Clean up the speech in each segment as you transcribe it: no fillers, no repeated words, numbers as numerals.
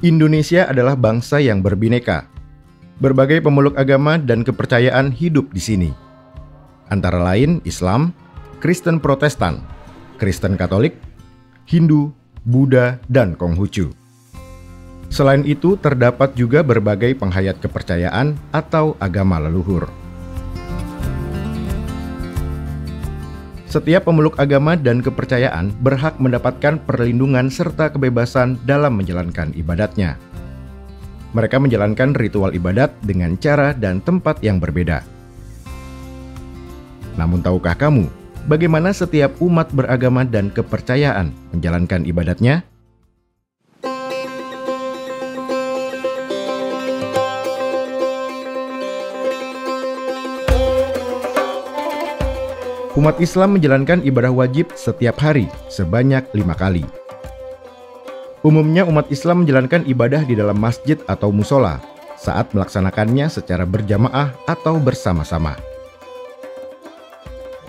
Indonesia adalah bangsa yang berbineka. Berbagai pemeluk agama dan kepercayaan hidup di sini. Antara lain Islam, Kristen Protestan, Kristen Katolik, Hindu, Buddha, dan Konghucu. Selain itu, terdapat juga berbagai penghayat kepercayaan atau agama leluhur. Setiap pemeluk agama dan kepercayaan berhak mendapatkan perlindungan serta kebebasan dalam menjalankan ibadatnya. Mereka menjalankan ritual ibadat dengan cara dan tempat yang berbeda. Namun tahukah kamu, bagaimana setiap umat beragama dan kepercayaan menjalankan ibadatnya? Umat Islam menjalankan ibadah wajib setiap hari sebanyak 5 kali. Umumnya umat Islam menjalankan ibadah di dalam masjid atau musola saat melaksanakannya secara berjamaah atau bersama-sama.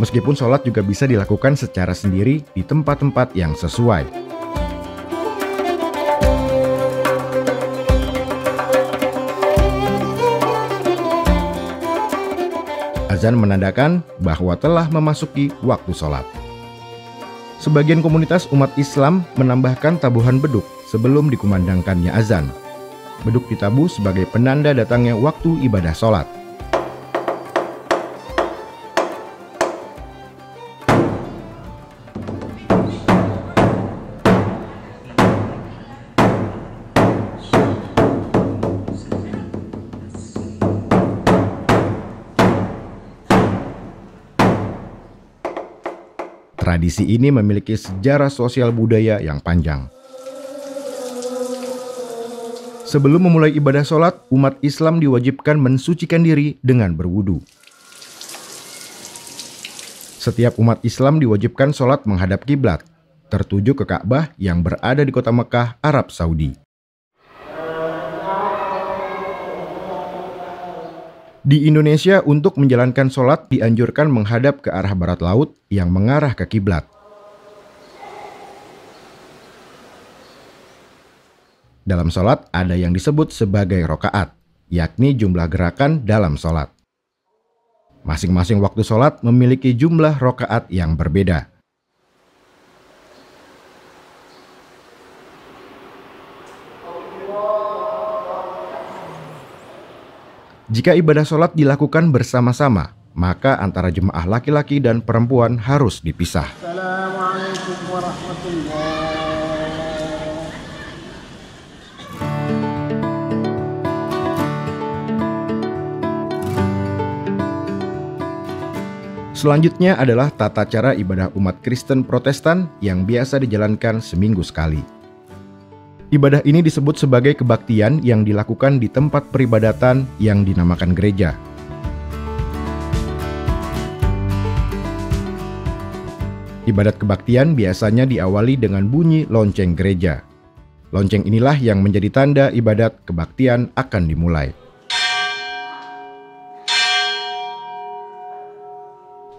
Meskipun sholat juga bisa dilakukan secara sendiri di tempat-tempat yang sesuai. Azan menandakan bahwa telah memasuki waktu sholat. Sebagian komunitas umat Islam menambahkan tabuhan beduk sebelum dikumandangkannya azan. Beduk ditabuh sebagai penanda datangnya waktu ibadah sholat. Tradisi ini memiliki sejarah sosial budaya yang panjang. Sebelum memulai ibadah sholat, umat Islam diwajibkan mensucikan diri dengan berwudu. Setiap umat Islam diwajibkan sholat menghadap kiblat, tertuju ke Ka'bah yang berada di kota Mekah, Arab Saudi. Di Indonesia, untuk menjalankan sholat dianjurkan menghadap ke arah barat laut yang mengarah ke kiblat. Dalam sholat ada yang disebut sebagai rokaat, yakni jumlah gerakan dalam sholat. Masing-masing waktu sholat memiliki jumlah rokaat yang berbeda. Jika ibadah sholat dilakukan bersama-sama, maka antara jemaah laki-laki dan perempuan harus dipisah. Assalamualaikum warahmatullahi. Selanjutnya adalah tata cara ibadah umat Kristen Protestan yang biasa dijalankan seminggu sekali. Ibadah ini disebut sebagai kebaktian yang dilakukan di tempat peribadatan yang dinamakan gereja. Ibadat kebaktian biasanya diawali dengan bunyi lonceng gereja. Lonceng inilah yang menjadi tanda ibadat kebaktian akan dimulai.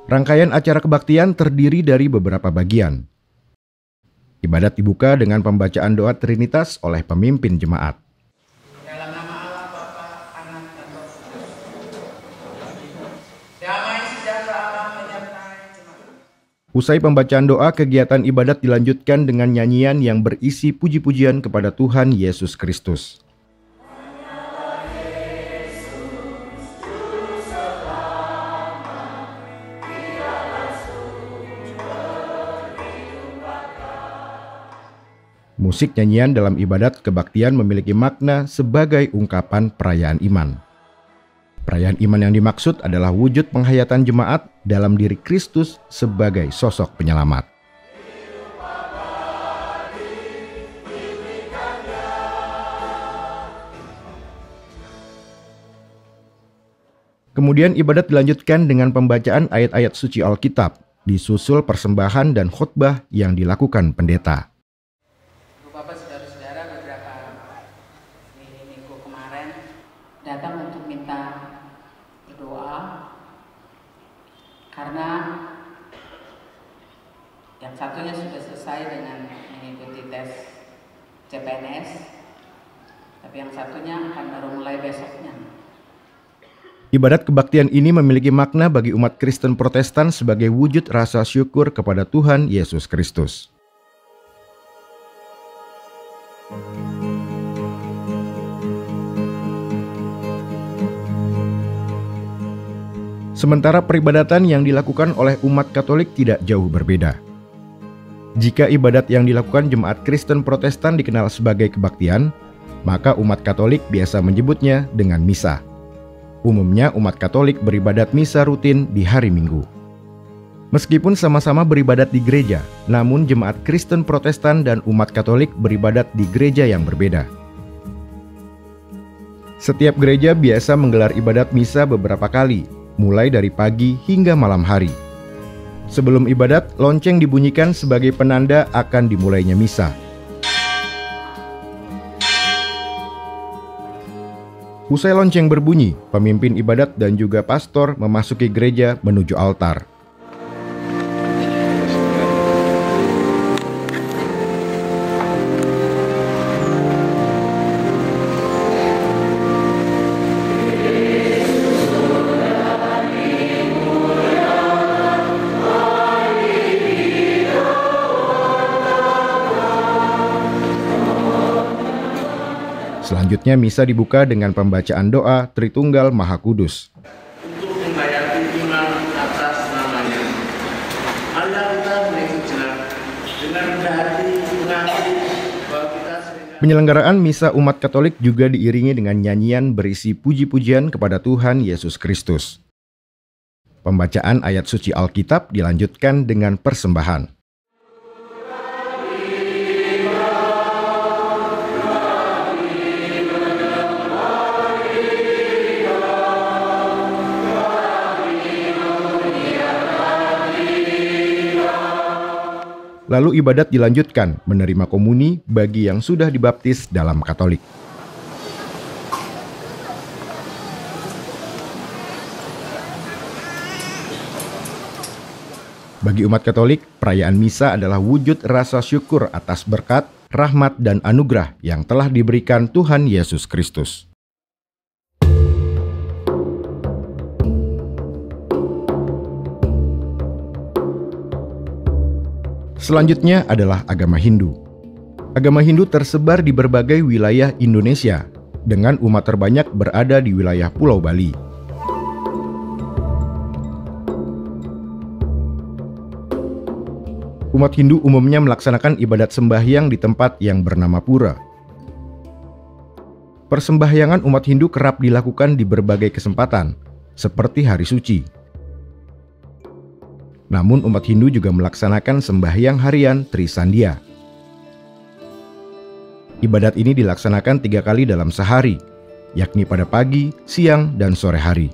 Rangkaian acara kebaktian terdiri dari beberapa bagian. Ibadat dibuka dengan pembacaan doa Trinitas oleh pemimpin jemaat. Dalam nama Allah, Bapa, Anak, dan Roh Kudus. Damai sejahtera Allah menyertai jemaat. Usai pembacaan doa, kegiatan ibadat dilanjutkan dengan nyanyian yang berisi puji-pujian kepada Tuhan Yesus Kristus. Musik nyanyian dalam ibadat kebaktian memiliki makna sebagai ungkapan perayaan iman. Perayaan iman yang dimaksud adalah wujud penghayatan jemaat dalam diri Kristus sebagai sosok penyelamat. Kemudian ibadat dilanjutkan dengan pembacaan ayat-ayat suci Alkitab, disusul persembahan dan khotbah yang dilakukan pendeta. Bapak, saudara-saudara, beberapa minggu kemarin datang untuk minta berdoa karena yang satunya sudah selesai dengan mengikuti tes CPNS, Tapi yang satunya akan baru mulai besoknya. Ibadat kebaktian ini memiliki makna bagi umat Kristen Protestan sebagai wujud rasa syukur kepada Tuhan Yesus Kristus. Sementara peribadatan yang dilakukan oleh umat Katolik tidak jauh berbeda. Jika ibadat yang dilakukan jemaat Kristen Protestan dikenal sebagai kebaktian, maka umat Katolik biasa menyebutnya dengan misa. Umumnya umat Katolik beribadat misa rutin di hari Minggu. Meskipun sama-sama beribadat di gereja, namun jemaat Kristen Protestan dan umat Katolik beribadat di gereja yang berbeda. Setiap gereja biasa menggelar ibadat misa beberapa kali, mulai dari pagi hingga malam hari. Sebelum ibadat, lonceng dibunyikan sebagai penanda akan dimulainya misa. Usai lonceng berbunyi, pemimpin ibadat dan juga pastor memasuki gereja menuju altar. Selanjutnya misa dibuka dengan pembacaan doa Tritunggal Maha Kudus. Untuk membayar iman atas namanya. Marilah kita menuju jenak dengan rendah hati mengakui bahwa kita sering. Penyelenggaraan misa umat Katolik juga diiringi dengan nyanyian berisi puji-pujian kepada Tuhan Yesus Kristus. Pembacaan ayat suci Alkitab dilanjutkan dengan persembahan. Lalu ibadat dilanjutkan menerima komuni bagi yang sudah dibaptis dalam Katolik. Bagi umat Katolik, perayaan misa adalah wujud rasa syukur atas berkat, rahmat, dan anugerah yang telah diberikan Tuhan Yesus Kristus. Selanjutnya adalah agama Hindu. Agama Hindu tersebar di berbagai wilayah Indonesia, dengan umat terbanyak berada di wilayah Pulau Bali. Umat Hindu umumnya melaksanakan ibadat sembahyang di tempat yang bernama pura. Persembahyangan umat Hindu kerap dilakukan di berbagai kesempatan, seperti hari suci. Namun umat Hindu juga melaksanakan sembahyang harian Trisandia. Ibadat ini dilaksanakan 3 kali dalam sehari, yakni pada pagi, siang, dan sore hari.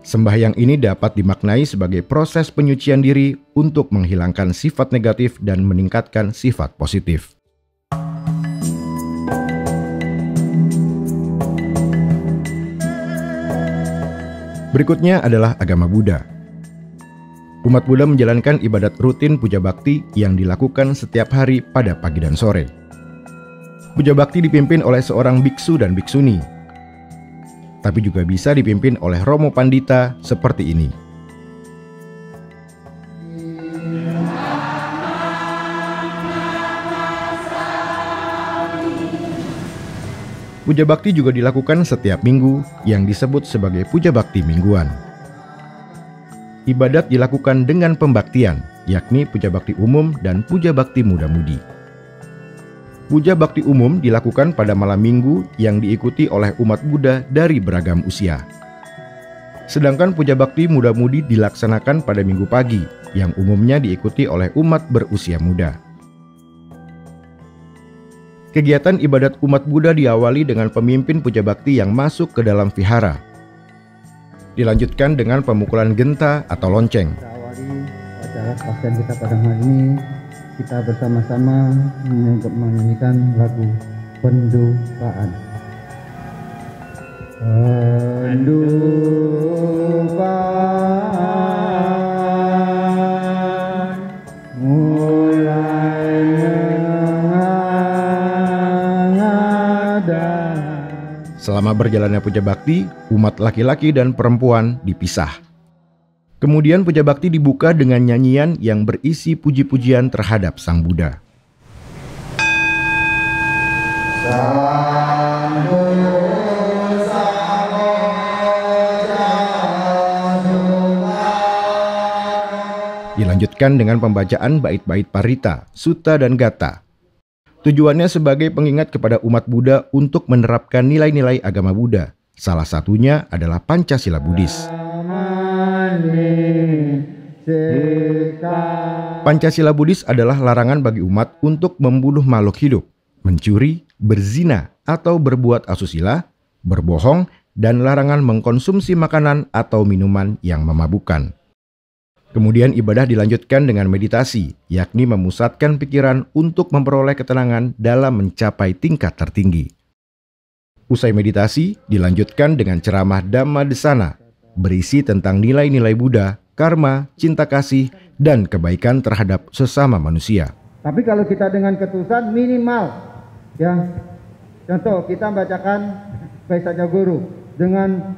Sembahyang ini dapat dimaknai sebagai proses penyucian diri untuk menghilangkan sifat negatif dan meningkatkan sifat positif. Berikutnya adalah agama Buddha. Umat Buddha menjalankan ibadat rutin puja bakti yang dilakukan setiap hari pada pagi dan sore. Puja bakti dipimpin oleh seorang biksu dan biksuni, tapi juga bisa dipimpin oleh Romo Pandita seperti ini. Puja bakti juga dilakukan setiap minggu yang disebut sebagai puja bakti mingguan. Ibadat dilakukan dengan pembaktian, yakni puja bakti umum dan puja bakti muda-mudi. Puja bakti umum dilakukan pada malam minggu yang diikuti oleh umat Buddha dari beragam usia. Sedangkan puja bakti muda-mudi dilaksanakan pada minggu pagi, yang umumnya diikuti oleh umat berusia muda. Kegiatan ibadat umat Buddha diawali dengan pemimpin puja bakti yang masuk ke dalam vihara. Dilanjutkan dengan pemukulan genta atau lonceng. Kita awali acara kebaktian kita pada hari ini. Kita bersama-sama menyanyikan lagu pendukaan. Pendukaan mulai menghangat Selama berjalannya puja bakti, umat laki-laki dan perempuan dipisah. Kemudian puja bakti dibuka dengan nyanyian yang berisi puji-pujian terhadap Sang Buddha. Dilanjutkan dengan pembacaan bait-bait parita, sutta, dan gatha. Tujuannya sebagai pengingat kepada umat Buddha untuk menerapkan nilai-nilai agama Buddha. Salah satunya adalah Pancasila Buddhis. Pancasila Buddhis adalah larangan bagi umat untuk membunuh makhluk hidup, mencuri, berzina, atau berbuat asusila, berbohong, dan larangan mengkonsumsi makanan atau minuman yang memabukkan. Kemudian ibadah dilanjutkan dengan meditasi, yakni memusatkan pikiran untuk memperoleh ketenangan dalam mencapai tingkat tertinggi. Usai meditasi, dilanjutkan dengan ceramah Dhammadesana, berisi tentang nilai-nilai Buddha, karma, cinta kasih, dan kebaikan terhadap sesama manusia. Tapi kalau kita dengan ketulusan minimal, ya, contoh kita bacakan Vaisakya Guru dengan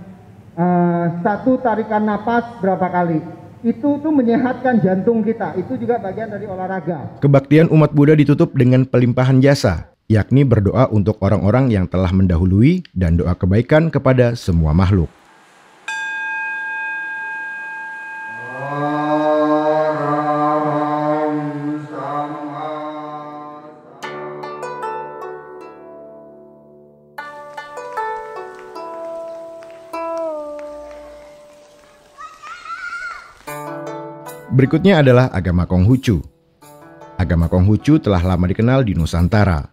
satu tarikan napas berapa kali. Itu tuh menyehatkan jantung kita. Itu juga bagian dari olahraga. Kebaktian umat Buddha ditutup dengan pelimpahan jasa, yakni berdoa untuk orang-orang yang telah mendahului dan doa kebaikan kepada semua makhluk. Berikutnya adalah agama Konghucu. Agama Konghucu telah lama dikenal di Nusantara.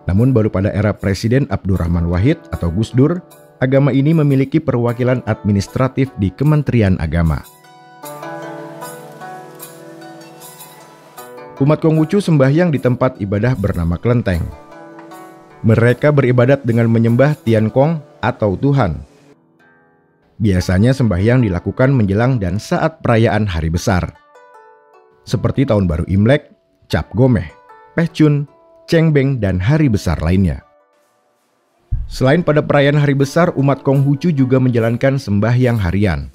Namun baru pada era Presiden Abdurrahman Wahid atau Gus Dur, agama ini memiliki perwakilan administratif di Kementerian Agama. Umat Konghucu sembahyang di tempat ibadah bernama Kelenteng. Mereka beribadat dengan menyembah Tiankong atau Tuhan. Biasanya sembahyang dilakukan menjelang dan saat perayaan hari besar, seperti Tahun Baru Imlek, Cap Gomeh, Pehchun, Cengbeng, dan hari besar lainnya. Selain pada perayaan hari besar, umat Konghucu juga menjalankan sembahyang harian.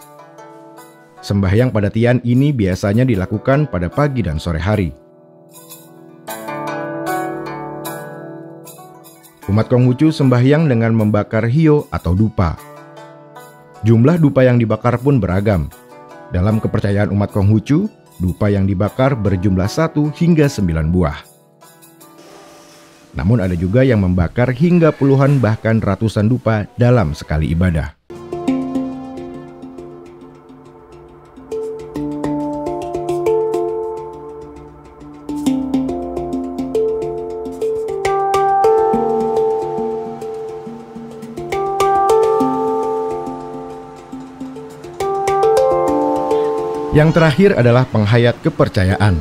Sembahyang pada Tian ini biasanya dilakukan pada pagi dan sore hari. Umat Konghucu sembahyang dengan membakar hio atau dupa. Jumlah dupa yang dibakar pun beragam. Dalam kepercayaan umat Konghucu, dupa yang dibakar berjumlah 1 hingga 9 buah. Namun ada juga yang membakar hingga puluhan bahkan ratusan dupa dalam sekali ibadah. Yang terakhir adalah penghayat kepercayaan.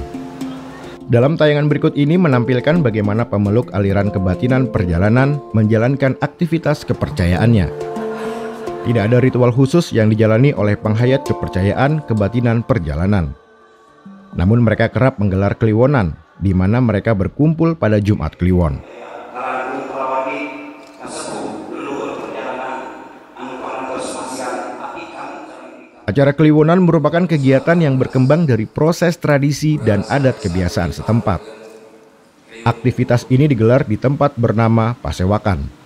Dalam tayangan berikut ini menampilkan bagaimana pemeluk aliran kebatinan perjalanan menjalankan aktivitas kepercayaannya. Tidak ada ritual khusus yang dijalani oleh penghayat kepercayaan kebatinan perjalanan. Namun mereka kerap menggelar kliwonan, di mana mereka berkumpul pada Jumat Kliwon. Acara kliwonan merupakan kegiatan yang berkembang dari proses tradisi dan adat kebiasaan setempat. Aktivitas ini digelar di tempat bernama Pasewakan.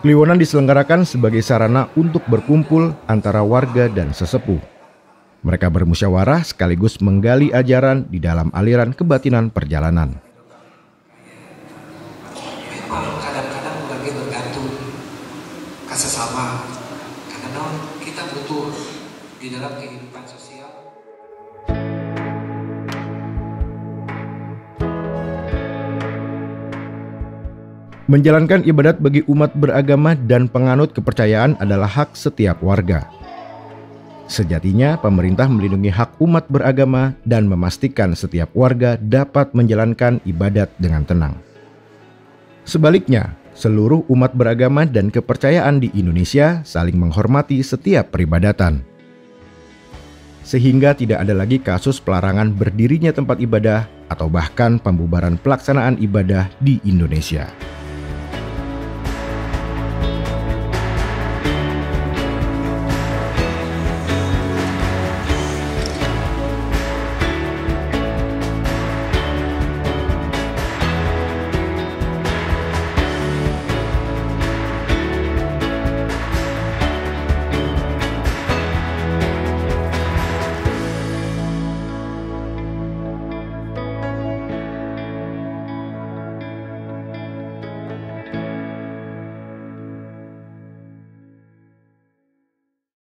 Kliwonan diselenggarakan sebagai sarana untuk berkumpul antara warga dan sesepuh. Mereka bermusyawarah sekaligus menggali ajaran di dalam aliran kebatinan perjalanan. Kadang-kadang lagi bergantung ke sesama, karena kita butuh di dalam kehidupan sosial. Menjalankan ibadat bagi umat beragama dan penganut kepercayaan adalah hak setiap warga. Sejatinya, pemerintah melindungi hak umat beragama dan memastikan setiap warga dapat menjalankan ibadat dengan tenang. Sebaliknya, seluruh umat beragama dan kepercayaan di Indonesia saling menghormati setiap peribadatan. Sehingga tidak ada lagi kasus pelarangan berdirinya tempat ibadah atau bahkan pembubaran pelaksanaan ibadah di Indonesia.